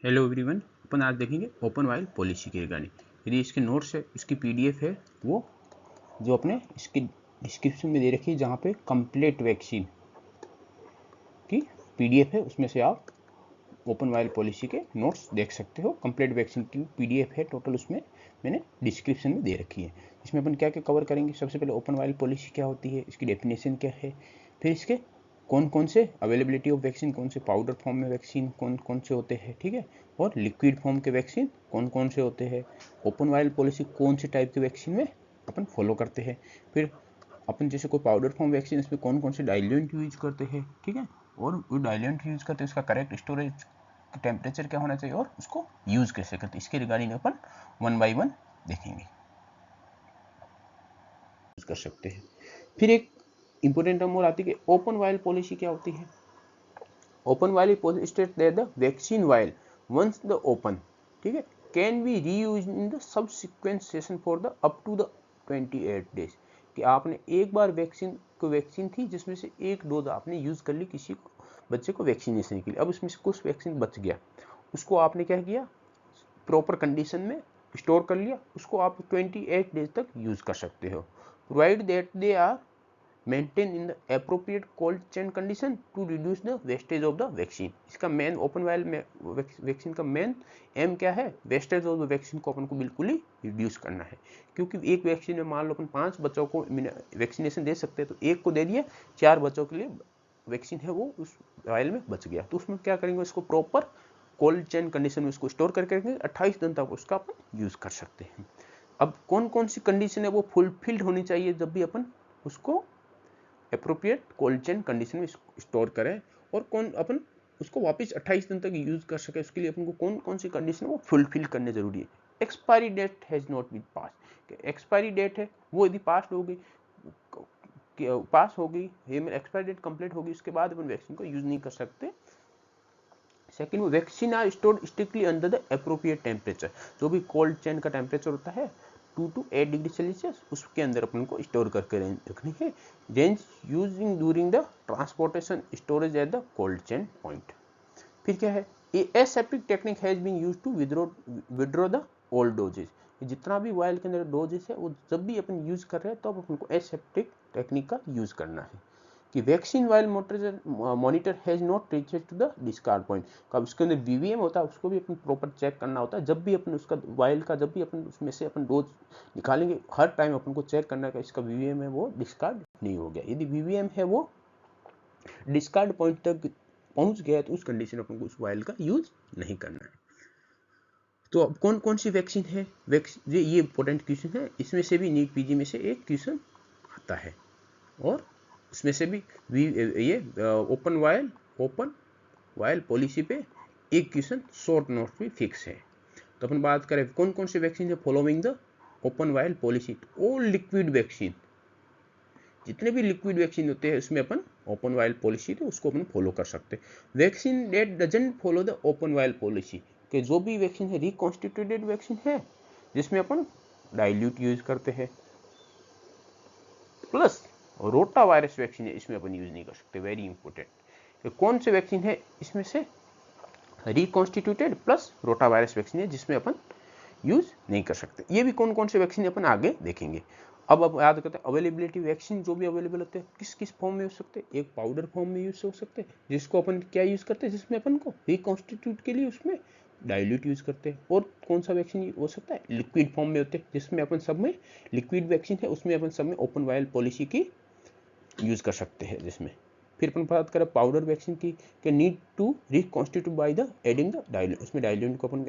Hello everyone, अपन आज देखेंगे open vial policy के रिगार्डिंग। यदि इसके नोट्स है, इसकी पीडीएफ है, वो जो अपने इसकी डिस्क्रिप्शन में दे रखी है, जहाँ पे कंप्लीट वैक्सीन की पीडीएफ है, उसमें से आप ओपन वाइल पॉलिसी के नोट्स देख सकते हो। कंप्लीट वैक्सीन की पीडीएफ है टोटल, उसमें मैंने डिस्क्रिप्शन में दे रखी है। इसमें अपन क्या क्या कवर करेंगे, सबसे पहले ओपन वाइल पॉलिसी क्या होती है, इसकी डेफिनेशन क्या है, फिर इसके कौन कौन से अवेलेबिलिटी ऑफ वैक्सीन, कौन से पाउडर फॉर्म में वैक्सीन कौन कौन से होते हैं, ठीक है, और लिक्विड फॉर्म के वैक्सीन कौन कौन से होते हैं, ओपन वाइल पॉलिसी कौन से टाइप के वैक्सीन में अपन फॉलो करते हैं, फिर अपन जैसे कोई पाउडर फॉर्म वैक्सीन इसमें कौन कौन से डाइल्यूएंट यूज करते हैं, ठीक है, और वो डाइल्यूएंट यूज करते हैं उसका करेक्ट स्टोरेज टेम्परेचर क्या होना चाहिए और उसको यूज कैसे करते हैं, इसके regarding upon one by one देखेंगे, कर सकते हैं। फिर एक इंपॉर्टेंट टर्म और आती है कि ओपन वाइल पॉलिसी क्या होती है। Open vial policy state that the vaccine vial once the open, ठीक है, can be reused in the subsequent session for the up to the 28 days, कि आपने एक बार वैक्सीन थी जिसमें से एक डोज आपने यूज कर ली किसी को बच्चे को वैक्सीनेशन के लिए, अब उसमें से कुछ वैक्सीन बच गया, उसको आपने क्या किया, प्रॉपर कंडीशन में स्टोर कर लिया, उसको आप 28 डेज तक यूज कर सकते हो, provide that they are maintain in the appropriate cold chain condition to reduce the wastage of the vaccine. इसका मेन ओपन वाइल में वैक्सीन का मेन एम क्या है, वेस्टेज ऑफ द वैक्सीन को अपन को बिल्कुल ही रिड्यूस करना है, क्योंकि एक वैक्सीन में मान लो अपन 5 बच्चों को वैक्सीनेशन दे सकते हैं, तो एक को दे दिया, 4 बच्चों के लिए वैक्सीन है वो उस वाइल में बच गया, तो उसमें क्या करेंगे, उसको प्रॉपर कोल्ड चेन कंडीशन में उसको स्टोर करके रखेंगे, 28 दिन तक उसका अपन यूज कर सकते हैं। अब कौन कौन सी कंडीशन है वो फुलफिल्ड होनी चाहिए जब भी अपन उसको एप्रोप्रिएट कोल्ड चेन कंडीशन में स्टोर करें, और कौन अपन उसको वापस 28 दिन तक यूज कर सके, उसके लिए अपन को कौन कौन सी कंडीशन वो फुलफिल करने जरूरी है। Expiry date has not been pass, expiry date है वो यदि पास हो गई एक्सपायरी डेट कंप्लीट होगी, उसके बाद अपन वैक्सीन को यूज नहीं कर सकते। Second, vaccine are stored strictly under the appropriate temperature, जो भी कोल्ड चेन का टेम्परेचर होता है 2 to 8 डिग्री सेल्सियस, उसके अंदर अपन को स्टोर करके रखनी है। Range using during the transportation storage at the cold chain point. फिर क्या है, aseptic technique has been used to withdraw the old doses, जितना भी वायल के अंदर डोजेज है वो जब भी अपन यूज कर रहे हैं तो अपन को एसेप्टिक टेक्निक का यूज करना है। कि vaccine vial monitor has not reached to the discard point, कब उसके अंदर वीवीएम होता है उसको भी अपन प्रॉपर चेक करना होता है, जब भी अपन उसका वाइल का जब भी अपन उसमें से अपन डोज निकालेंगे हर टाइम अपन को चेक करना है कि इसका वीवीएम है वो डिस्कार्ड नहीं हो गया, यदि वीवीएम है वो डिस्कार्ड पॉइंट तक पहुंच गया तो उस कंडीशन में अपन को उस वाइल का यूज नहीं करना है। तो अब कौन कौन सी वैक्सीन है, ये इंपॉर्टेंट क्वेश्चन है, इसमें से भी नीट पीजी में से एक क्वेश्चन आता है, और उसमें से भी ये ओपन वाइल पॉलिसी पे एक क्वेश्चन शॉर्ट नोट भी फिक्स है। तो अपन बात करें कौन कौन सी वैक्सीन है following the open vial policy, all liquid vaccine, जितने भी लिक्विड वैक्सीन होते हैं उसमें अपन ओपन वाइल पॉलिसी तो उसको अपन फॉलो कर सकते हैं। Vaccine date doesn't follow the open vial policy, कि जो भी वैक्सीन है रिकॉन्स्टिट्यूटेड वैक्सीन है जिसमें अपन डाइल्यूट यूज करते हैं, प्लस रोटा वायरस वैक्सीन है इसमें अपन यूज नहीं कर सकते, वेरी इंपॉर्टेंट। कौन से वैक्सीन है इसमें से reconstituted plus rota virus vaccine है जिसमें अपन यूज नहीं कर सकते। ये भी कौन कौन से वैक्सीन अपन आगे देखेंगे। अब याद करते हैं अवेलेबिलिटी, वैक्सीन जो भी अवेलेबल होते हैं किस किस फॉर्म में यूज सकते हैं, एक पाउडर फॉर्म में यूज हो सकते हैं जिसको अपन क्या यूज करते हैं, जिसमें अपन को रिकॉन्स्टिट्यूट के लिए उसमें डाइल्यूट यूज करते हैं, और कौन सा वैक्सीन हो सकता है लिक्विड फॉर्म में होते हैं जिसमें अपन सब में लिक्विड वैक्सीन है उसमें अपन सब में ओपन वाइल पॉलिसी की यूज कर सकते हैं जिसमें। फिर अपन बात करें पाउडर वैक्सीन की, के need to reconstitute by the adding the dilute, उसमें डाइल्यूट को अपन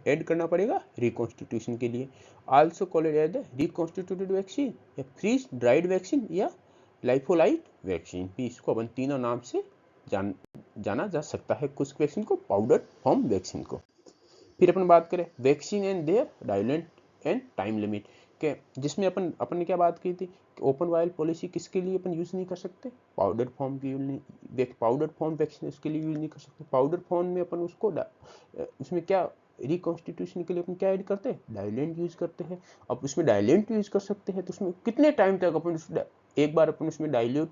ऐड करना पड़ेगा रिकॉन्स्टिट्यूशन के लिए। Also called as the reconstituted vaccine या फ्रीज ड्राइड वैक्सीन या लाइफोलाइट वैक्सीन, भी इसको अपन तीनों नाम से जाना जा सकता है कुछ वैक्सीन को, पाउडर फॉर्म वैक्सीन को। फिर अपन बात करें vaccine and their dilute and time limit, के जिसमें अपन ने क्या बात की थी कि ओपन वाइल पॉलिसी किसके लिए अपन यूज नहीं कर सकते, पाउडर फॉर्म की पाउडर फॉर्म वैक्सीन उसके लिए यूज नहीं कर सकते। पाउडर फॉर्म में अपन उसको उसमें क्या रिकॉन्स्टिट्यूशन के लिए अपन क्या ऐड करते हैं, डाइलेंट यूज करते हैं। अब उसमें डाइलेंट यूज कर सकते हैं तो उसमें कितने टाइम तक अपन एक बार अपन उसमें डाइल्यूट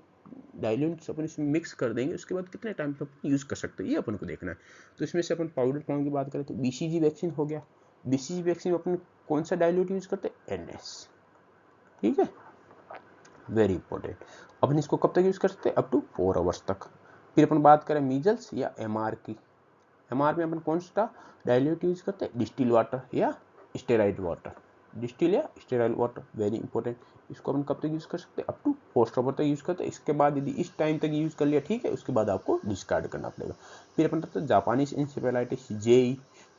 डाइल्यूट अपन इसमें मिक्स कर देंगे, उसके बाद कितने टाइम तक यूज़ कर सकते हैं ये अपन को देखना है। तो इसमें से अपन पाउडर फॉर्म की बात करें तो BCG वैक्सीन हो गया। BCG वैक्सीन में अपन कौन सा डाइल्यूट यूज़ करते हैं, NS, ठीक है, वेरी इंपॉर्टेंट। अपन इसको कब तक यूज़ कर सकते हैं, अप टू 4 आवर्स तक। फिर अपन बात करें मीजल्स या MR की, MR में अपन कौन सा डाइल्यूट यूज़ करते हैं, डिस्टिल वाटर या स्टेराइड वाटर, डिस्टिल या स्टेराइड वाटर, वेरी इंपॉर्टेंट। इसको अपन कब तक यूज़ कर सकते हैं, अप टू 4 आवर तक यूज़ करते हैं। इसके बाद यदि इस टाइम तक यूज़ कर लिया, ठीक है, उसके बाद आपको डिस्कार्ड करना पड़ेगा। फिर अपन करते हैं जापानीज इंसेफेलाइटिस,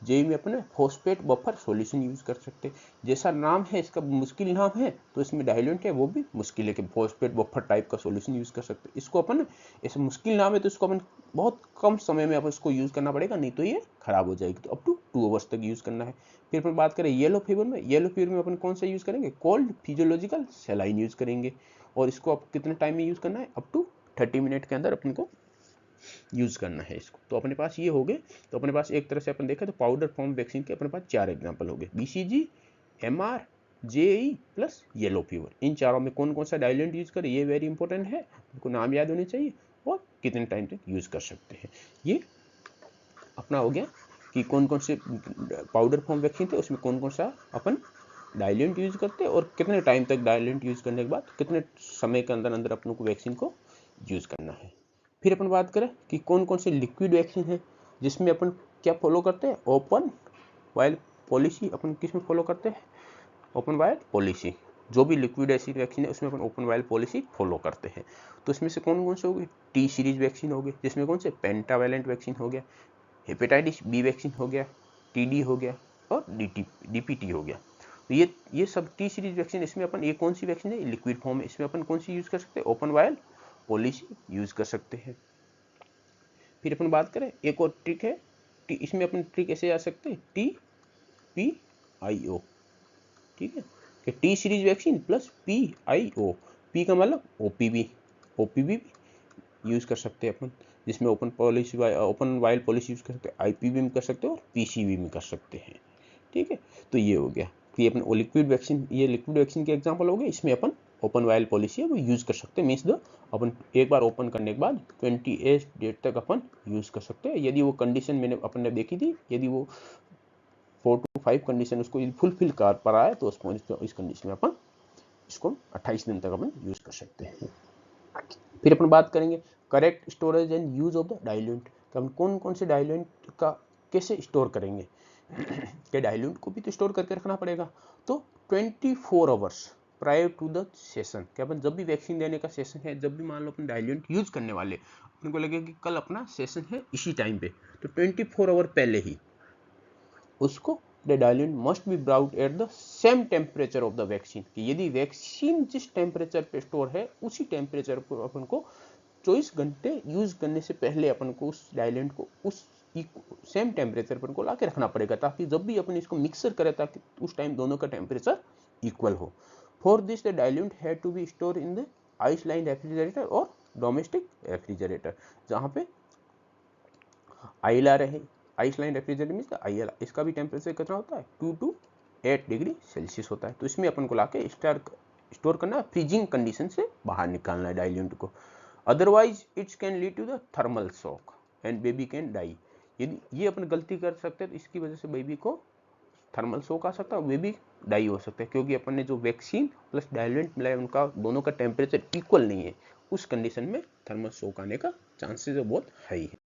जेई में अपने फॉस्फेट बफर सॉल्यूशन यूज़ कर सकते हैं। जैसा नाम है इसका मुश्किल नाम है, तो इसमें डाइल्यूट है वो भी मुश्किल है कि फॉस्फेट बफर टाइप का सॉल्यूशन यूज़ कर सकते हैं। इसको अपन ऐसे मुश्किल नाम है तो इसको अपन बहुत कम समय में अपन इसको यूज़ करना पड़ेगा, नहीं तो ये खराब हो जाएगी। तो अप टू 2 आवर्स तक यूज़ करना है। फिर अपन बात करें येलो फीवर में अपन कौन सा यूज़ करेंगे, कोल्ड फिजियोलॉजिकल सलाइन यूज़ करेंगे। और इसको अब कितने टाइम में यूज़ करना है, अप टू 30 मिनट के अंदर अपन को यूज़ करना है इसको। तो अपने पास ये हो गए। तो अपने पास एक तरह से अपन देखा तो पाउडर फॉर्म वैक्सीन के अपने पास 4 एग्जाम्पल हो गए, BCG, MR, JE plus yellow fever. इन चारों में कौन कौन सा डाइल्यूट यूज़ करें, ये वेरी इंपॉर्टेंट है, उनको नाम याद होने चाहिए और कितने टाइम तक यूज़ कर सकते हैं। ये अपना हो गया कि कौन कौन से पाउडर फॉर्म वैक्सीन थे, उसमें कौन कौन सा अपन डाइल्यूट यूज़ करते हैं और कितने टाइम तक डाइल्यूट यूज़ करने के बाद कितने समय के अंदर अंदर अपन को वैक्सीन को यूज़ करना है। फिर अपन बात करें कि कौन कौन से लिक्विड वैक्सीन है, जिसमें अपन क्या फॉलो करते हैं, ओपन वायल पॉलिसी। अपन किस में फॉलो करते हैं, ओपन वायल पॉलिसी। जो भी लिक्विड एसिड वैक्सीन है उसमें अपन ओपन वायल पॉलिसी फॉलो करते हैं। तो इसमें से कौन कौन से हो गए, T सीरीज वैक्सीन हो गए, जिसमें कौन से पेंटावैलेंट वैक्सीन हो गया, हेपेटाइटिस B वैक्सीन हो गया, TD हो गया और DPT हो गया। तो ये सब T सीरीज वैक्सीन, इसमें अपन ये कौन सी वैक्सीन है, लिक्विड फॉर्म है, इसमें अपन कौन सी यूज़ कर सकते हैं, ओपन वायल पॉलिसी यूज़ कर सकते हैं। फिर अपन बात करें एक और ट्रिक है, इसमें अपन ट्रिक ऐसे आ सकते हैं, TPIO, ठीक है, कि T series vaccine plus PIO, P का मतलब OPV यूज़ कर सकते हैं अपन, जिसमें ओपन वायल पॉलिसी यूज़ कर सकते हैं, IPV में कर सकते हो और PCV में कर सकते हैं, ठीक है। तो ये हो गया कि अपन लिक्विड वैक्सीन के एग्जांपल हो गए। इसमें अपन ओपन वायल पॉलिसी है वो यूज़ कर सकते हैं, मीन्स द अपन एक बार ओपन करने के बाद 28 डेट तक अपन यूज़ कर सकते हैं। यदि वो कंडीशन अपन ने देखी थी, यदि वो 4 to 5 कंडीशन उसको फुलफिल कर पा रहा है तो इस कंडीशन में अपन इसको 28 दिन तक अपन यूज़ कर सकते हैं। फिर अपन बात करेंगे correct storage and use of the dilute, अपन कौन कौन से डाइल्यूट का कैसे स्टोर करेंगे कि डाइल्यूट को भी तो स्टोर करके रखना पड़ेगा। तो 24 hours prior to the session, कि अपन जब भी वैक्सीन देने का सेशन है, जब भी मान लो अपन डाइल्यूट यूज करने वाले, अपन को लगे कि कल अपना सेशन है इसी टाइम पे, तो 24 आवर पहले ही उसको the dilute must be brought at the same temperature of the vaccine, कि यदि वैक्सीन जिस टेम्परेचर पे स्टोर है उसी टेम्परेचर पर अपन को 24 घंटे यूज करने से पहले अपन को उस डाइल्यूट को उस सेम टेम्परेचर पर ला के रखना पड़ेगा, ताकि जब भी अपन इसको मिक्सर करें ताकि उस टाइम दोनों का टेम्परेचर इक्वल हो। For this the dilute had to be store in the ice line refrigerator और डोमेस्टिक रेफ्रिजरेटर, जहाँ पे आईएलआर है, ice line refrigerator means ILR, इसका भी टेम्परेचर कितना होता है 2 to 8 डिग्री सेल्सियस होता है। तो इसमें अपन को लाके स्टोर करना, फ्रीजिंग कंडीशन से बाहर निकालना है डाइल्यूट को, otherwise it's can lead to the thermal shock and baby can die. यदि ये अपन गलती कर सकते हैं तो इसकी वजह से बेबी को थर्मल शॉक आ सकता है, बेबी डाई हो सकता है, क्योंकि अपन ने जो वैक्सीन प्लस डाइल्यूट मिलाया उनका दोनों का टेम्परेचर इक्वल नहीं है, उस कंडीशन में थर्मल शॉक आने का चांसेस बहुत हाई है।